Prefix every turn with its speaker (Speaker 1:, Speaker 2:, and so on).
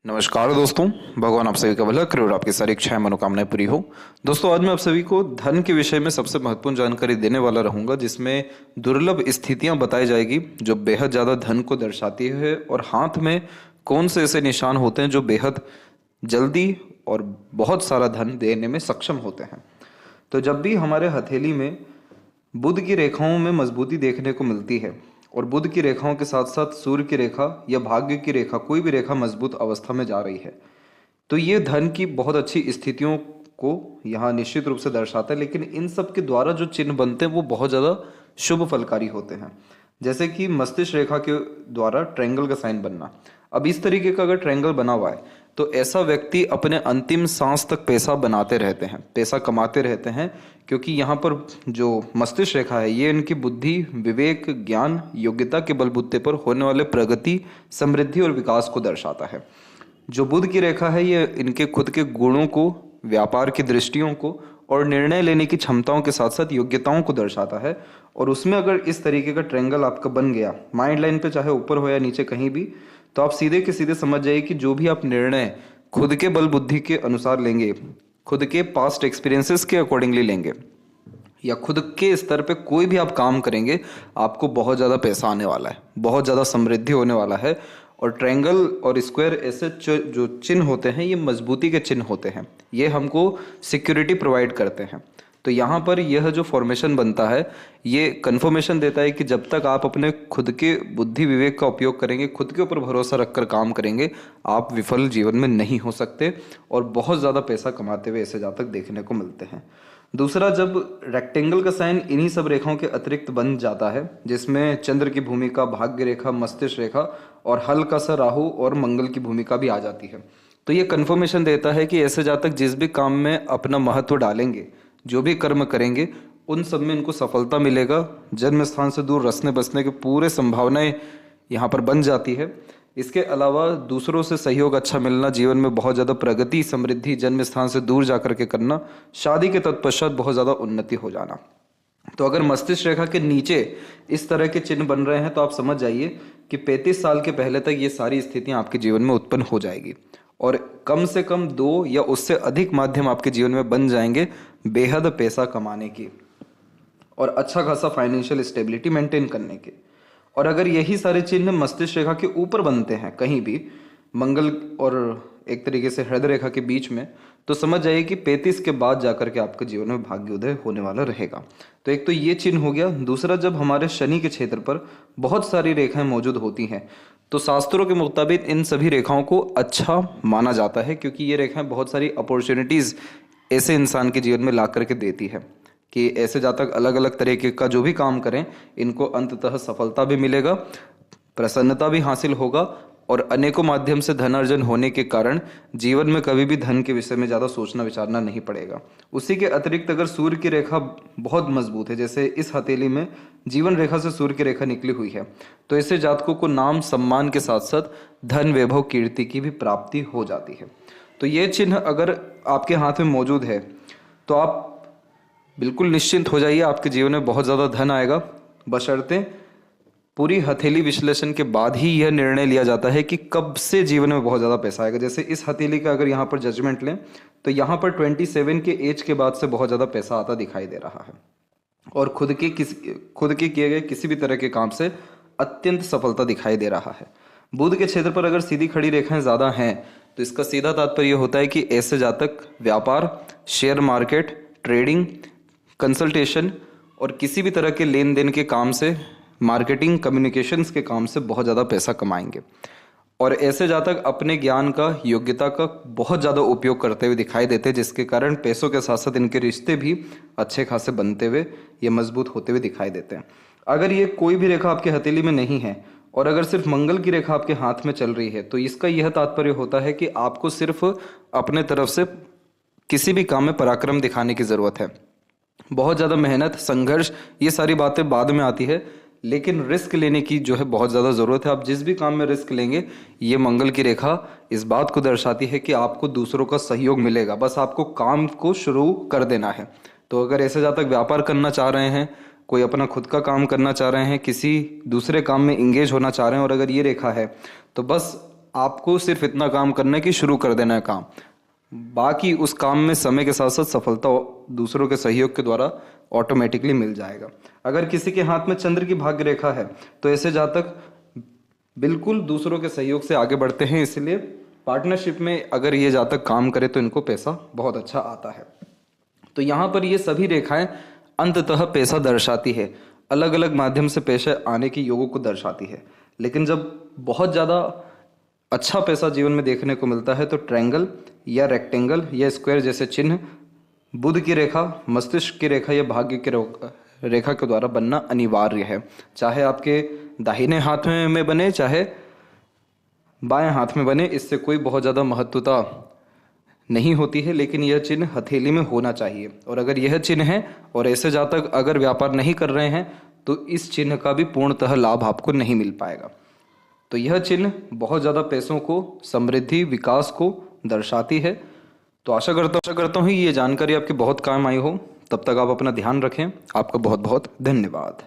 Speaker 1: नमस्कार दोस्तों, भगवान आप सभी का भला करे और आपकी सारी इच्छाएं मनोकामनाएं पूरी हो। दोस्तों, आज मैं आप सभी को धन के विषय में सबसे महत्वपूर्ण जानकारी देने वाला रहूंगा, जिसमें दुर्लभ स्थितियां बताई जाएगी जो बेहद ज़्यादा धन को दर्शाती है और हाथ में कौन से ऐसे निशान होते हैं जो बेहद जल्दी और बहुत सारा धन देने में सक्षम होते हैं। तो जब भी हमारे हथेली में बुध की रेखाओं में मजबूती देखने को मिलती है और बुध की रेखाओं के साथ साथ सूर्य की रेखा या भाग्य की रेखा, कोई भी रेखा मजबूत अवस्था में जा रही है, तो ये धन की बहुत अच्छी स्थितियों को यहाँ निश्चित रूप से दर्शाता है। लेकिन इन सब के द्वारा जो चिन्ह बनते हैं वो बहुत ज़्यादा शुभ फलकारी होते हैं। जैसे कि मस्तिष्क रेखा के द्वारा ट्रायंगल का साइन बनना। अब इस तरीके का अगर ट्रायंगल बना हुआ है तो ऐसा व्यक्ति अपने अंतिम सांस तक पैसा बनाते रहते हैं, पैसा कमाते रहते हैं, क्योंकि यहाँ पर जो मस्तिष्क रेखा है ये इनकी बुद्धि, विवेक, ज्ञान, योग्यता के बलबूते पर होने वाले प्रगति, समृद्धि और विकास को दर्शाता है। जो बुध की रेखा है ये इनके खुद के गुणों को, व्यापार की दृष्टियों को और निर्णय लेने की क्षमताओं के साथ साथ योग्यताओं को दर्शाता है। और उसमें अगर इस तरीके का ट्रायंगल आपका बन गया माइंड लाइन पे, चाहे ऊपर हो या नीचे कहीं भी, तो आप सीधे के सीधे समझ जाइए कि जो भी आप निर्णय खुद के बल बुद्धि के अनुसार लेंगे, खुद के पास्ट एक्सपीरियंसेस के अकॉर्डिंगली लेंगे या खुद के स्तर पे कोई भी आप काम करेंगे, आपको बहुत ज़्यादा पैसा आने वाला है, बहुत ज़्यादा समृद्धि होने वाला है। और ट्रायंगल और स्क्वायर ऐसे जो चिन्ह होते हैं ये मजबूती के चिन्ह होते हैं, ये हमको सिक्योरिटी प्रोवाइड करते हैं। तो यहाँ पर यह जो फॉर्मेशन बनता है ये कंफर्मेशन देता है कि जब तक आप अपने खुद के बुद्धि विवेक का उपयोग करेंगे, खुद के ऊपर भरोसा रखकर काम करेंगे, आप विफल जीवन में नहीं हो सकते और बहुत ज़्यादा पैसा कमाते हुए ऐसे जातक देखने को मिलते हैं। दूसरा, जब रेक्टेंगल का साइन इन्हीं सब रेखाओं के अतिरिक्त बन जाता है, जिसमें चंद्र की भूमिका, भाग्य रेखा, मस्तिष्क रेखा और हल्का सा राहु और मंगल की भूमिका भी आ जाती है, तो ये कंफर्मेशन देता है कि ऐसे जातक जिस भी काम में अपना महत्व डालेंगे, जो भी कर्म करेंगे, उन सब में इनको सफलता मिलेगा। जन्म स्थान से दूर रसने बसने की पूरे संभावनाएं यहाँ पर बन जाती है। इसके अलावा दूसरों से सहयोग अच्छा मिलना, जीवन में बहुत ज़्यादा प्रगति, समृद्धि, जन्म स्थान से दूर जाकर के करना, शादी के तत्पश्चात बहुत ज़्यादा उन्नति हो जाना। तो अगर मस्तिष्क रेखा के नीचे इस तरह के चिन्ह बन रहे हैं तो आप समझ जाइए कि 35 साल के पहले तक ये सारी स्थितियां आपके जीवन में उत्पन्न हो जाएगी और कम से कम 2 या उससे अधिक माध्यम आपके जीवन में बन जाएंगे बेहद पैसा कमाने की और अच्छा खासा फाइनेंशियल स्टेबिलिटी मेंटेन करने के। और अगर यही सारे चिन्ह मस्तिष्क रेखा के ऊपर बनते हैं कहीं भी, मंगल और एक तरीके से हृदय रेखा के बीच में, तो समझ जाइए कि 35 के बाद जाकर के आपके जीवन में भाग्योदय होने वाला रहेगा। तो एक तो ये चिन्ह हो गया। दूसरा, जब हमारे शनि के क्षेत्र पर बहुत सारी रेखाएं मौजूद होती हैं तो शास्त्रों के मुताबिक इन सभी रेखाओं को अच्छा माना जाता है, क्योंकि ये रेखाएं बहुत सारी अपॉर्चुनिटीज ऐसे इंसान के जीवन में ला करके देती है कि ऐसे जातक अलग अलग तरीके का जो भी काम करें, इनको अंततः सफलता भी मिलेगा, प्रसन्नता भी हासिल होगा और अनेकों माध्यम से धन अर्जन होने के कारण जीवन में कभी भी धन के विषय में ज़्यादा सोचना विचारना नहीं पड़ेगा। उसी के अतिरिक्त अगर सूर्य की रेखा बहुत मजबूत है, जैसे इस हथेली में जीवन रेखा से सूर्य की रेखा निकली हुई है, तो ऐसे जातकों को नाम सम्मान के साथ साथ धन, वैभव, कीर्ति की भी प्राप्ति हो जाती है। तो ये चिन्ह अगर आपके हाथ में मौजूद है तो आप बिल्कुल निश्चिंत हो जाइए, आपके जीवन में बहुत ज़्यादा धन आएगा, बशर्ते पूरी हथेली विश्लेषण के बाद ही यह निर्णय लिया जाता है कि कब से जीवन में बहुत ज़्यादा पैसा आएगा। जैसे इस हथेली का अगर यहाँ पर जजमेंट लें तो यहाँ पर 27 के एज के बाद से बहुत ज़्यादा पैसा आता दिखाई दे रहा है और खुद के किए गए किसी भी तरह के काम से अत्यंत सफलता दिखाई दे रहा है। बुध के क्षेत्र पर अगर सीधी खड़ी रेखाएं ज़्यादा हैं तो इसका सीधा तात्पर्य होता है कि ऐसे जातक व्यापार, शेयर मार्केट, ट्रेडिंग, कंसल्टेशन और किसी भी तरह के लेन देन के काम से, मार्केटिंग, कम्युनिकेशंस के काम से बहुत ज़्यादा पैसा कमाएंगे। और ऐसे जातक अपने ज्ञान का, योग्यता का बहुत ज़्यादा उपयोग करते हुए दिखाई देते हैं, जिसके कारण पैसों के साथ साथ इनके रिश्ते भी अच्छे खासे बनते हुए, ये मजबूत होते हुए दिखाई देते हैं। अगर ये कोई भी रेखा आपके हथेली में नहीं है और अगर सिर्फ मंगल की रेखा आपके हाथ में चल रही है तो इसका यह तात्पर्य होता है कि आपको सिर्फ अपने तरफ से किसी भी काम में पराक्रम दिखाने की ज़रूरत है। बहुत ज़्यादा मेहनत, संघर्ष, ये सारी बातें बाद में आती है, लेकिन रिस्क लेने की जो है बहुत ज़्यादा ज़रूरत है। आप जिस भी काम में रिस्क लेंगे, ये मंगल की रेखा इस बात को दर्शाती है कि आपको दूसरों का सहयोग मिलेगा, बस आपको काम को शुरू कर देना है। तो अगर ऐसे जातक व्यापार करना चाह रहे हैं, कोई अपना खुद का काम करना चाह रहे हैं, किसी दूसरे काम में इंगेज होना चाह रहे हैं और अगर ये रेखा है तो बस आपको सिर्फ इतना काम करना है कि शुरू कर देना है काम, बाकी उस काम में समय के साथ साथ सफलता दूसरों के सहयोग के द्वारा ऑटोमेटिकली मिल जाएगा। अगर किसी के हाथ में चंद्र की भाग्य रेखा है तो ऐसे जातक बिल्कुल दूसरों के सहयोग से आगे बढ़ते हैं, इसलिए पार्टनरशिप में अगर ये जातक काम करे तो इनको पैसा बहुत अच्छा आता है। तो यहाँ पर ये सभी रेखाएं अंततः पैसा दर्शाती है, अलग अलग माध्यम से पैसे आने की योगों को दर्शाती है। लेकिन जब बहुत ज़्यादा अच्छा पैसा जीवन में देखने को मिलता है तो ट्रायंगल या रेक्टेंगल या स्क्वायर जैसे चिन्ह, बुध की रेखा, मस्तिष्क की रेखा या भाग्य की रेखा के द्वारा बनना अनिवार्य है। चाहे आपके दाहिने हाथ में बने चाहे बाएं हाथ में बने, इससे कोई बहुत ज़्यादा महत्वता नहीं होती है, लेकिन यह चिन्ह हथेली में होना चाहिए। और अगर यह चिन्ह है और ऐसे जातक अगर व्यापार नहीं कर रहे हैं तो इस चिन्ह का भी पूर्णतः लाभ आपको नहीं मिल पाएगा। तो यह चिन्ह बहुत ज़्यादा पैसों को, समृद्धि, विकास को दर्शाती है। तो आशा करता हूँ ये जानकारी आपके बहुत काम आई हो। तब तक आप अपना ध्यान रखें। आपका बहुत बहुत धन्यवाद।